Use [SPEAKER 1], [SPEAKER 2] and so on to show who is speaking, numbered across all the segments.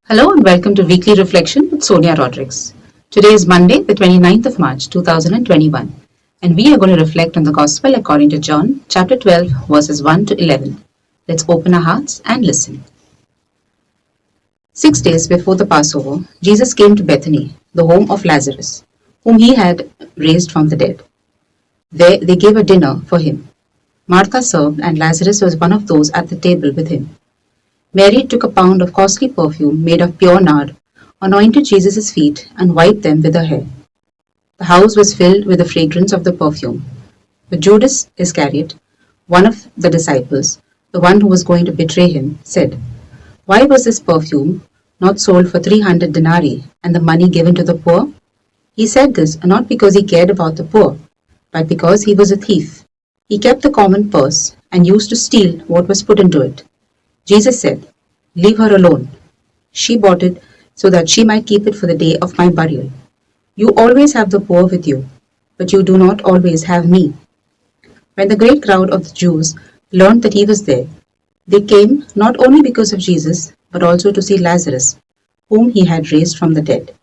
[SPEAKER 1] Hello and welcome to Weekly Reflection with Sonia Rodriguez. Today is Monday, the 29th of March, 2021, and we are going to reflect on the Gospel according to John, chapter 12, verses 1 to 11. Let's open our hearts and listen. 6 days before the Passover, Jesus came to Bethany, the home of Lazarus, whom he had raised from the dead. There they gave a dinner for him. Martha served, and Lazarus was one of those at the table with him. Mary took a pound of costly perfume made of pure nard, anointed Jesus' feet, and wiped them with her hair. The house was filled with the fragrance of the perfume. But Judas Iscariot, one of the disciples, the one who was going to betray him, said, "Why was this perfume not sold for 300 denarii and the money given to the poor?" He said this not because he cared about the poor, but because he was a thief. He kept the common purse and used to steal what was put into it. Jesus said, "Leave her alone. She bought it so that she might keep it for the day of my burial. You always have the poor with you, but you do not always have me." When the great crowd of the Jews learned that he was there, they came not only because of Jesus, but also to see Lazarus, whom he had raised from the dead.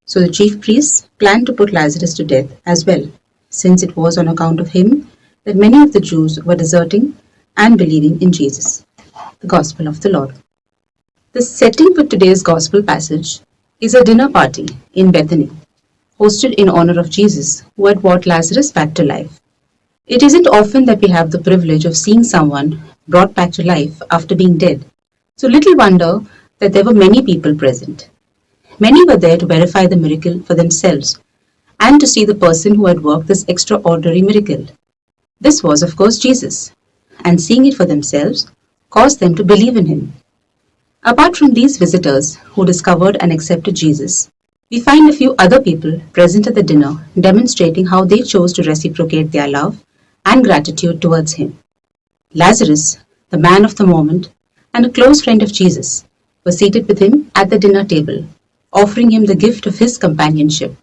[SPEAKER 1] So the chief priests planned to put Lazarus to death as well, since it was on account of him that many of the Jews were deserting and believing in Jesus. The Gospel of the Lord. The setting for today's Gospel passage is a dinner party in Bethany, hosted in honor of Jesus, who had brought Lazarus back to life. It isn't often that we have the privilege of seeing someone brought back to life after being dead, so little wonder that there were many people present. Many were there to verify the miracle for themselves and to see the person who had worked this extraordinary miracle. This was, of course, Jesus, and seeing it for themselves caused them to believe in him. Apart from these visitors who discovered and accepted Jesus, we find a few other people present at the dinner demonstrating how they chose to reciprocate their love and gratitude towards him. Lazarus, the man of the moment and a close friend of Jesus, was seated with him at the dinner table, offering him the gift of his companionship.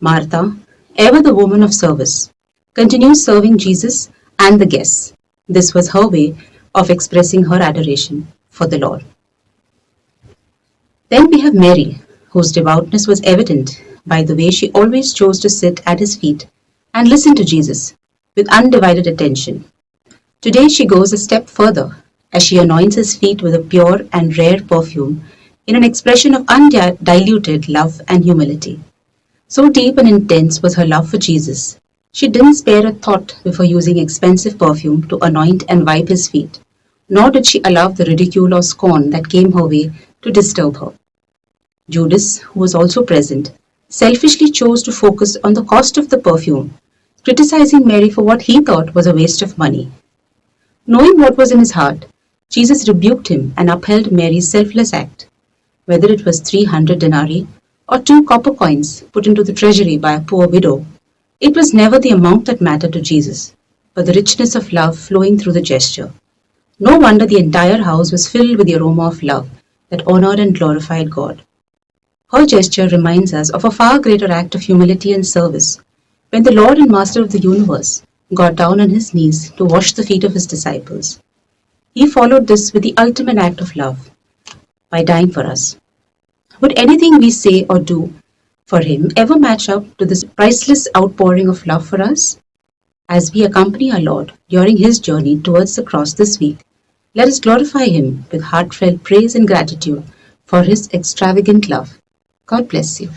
[SPEAKER 1] Martha, ever the woman of service, continued serving Jesus and the guests. This was her way of expressing her adoration for the Lord. Then we have Mary, whose devoutness was evident by the way she always chose to sit at his feet and listen to Jesus with undivided attention. Today she goes a step further as she anoints his feet with a pure and rare perfume in an expression of undiluted love and humility. So deep and intense was her love for Jesus, she didn't spare a thought before using expensive perfume to anoint and wipe his feet, nor did she allow the ridicule or scorn that came her way to disturb her. Judas, who was also present, selfishly chose to focus on the cost of the perfume, criticizing Mary for what he thought was a waste of money. Knowing what was in his heart, Jesus rebuked him and upheld Mary's selfless act. Whether it was 300 denarii or 2 copper coins put into the treasury by a poor widow, it was never the amount that mattered to Jesus, but the richness of love flowing through the gesture. No wonder the entire house was filled with the aroma of love that honored and glorified God. Her gesture reminds us of a far greater act of humility and service when the Lord and Master of the universe got down on his knees to wash the feet of his disciples. He followed this with the ultimate act of love by dying for us. Would anything we say or do for him ever match up to this priceless outpouring of love for us? As we accompany our Lord during his journey towards the cross this week, let us glorify him with heartfelt praise and gratitude for his extravagant love. God bless you.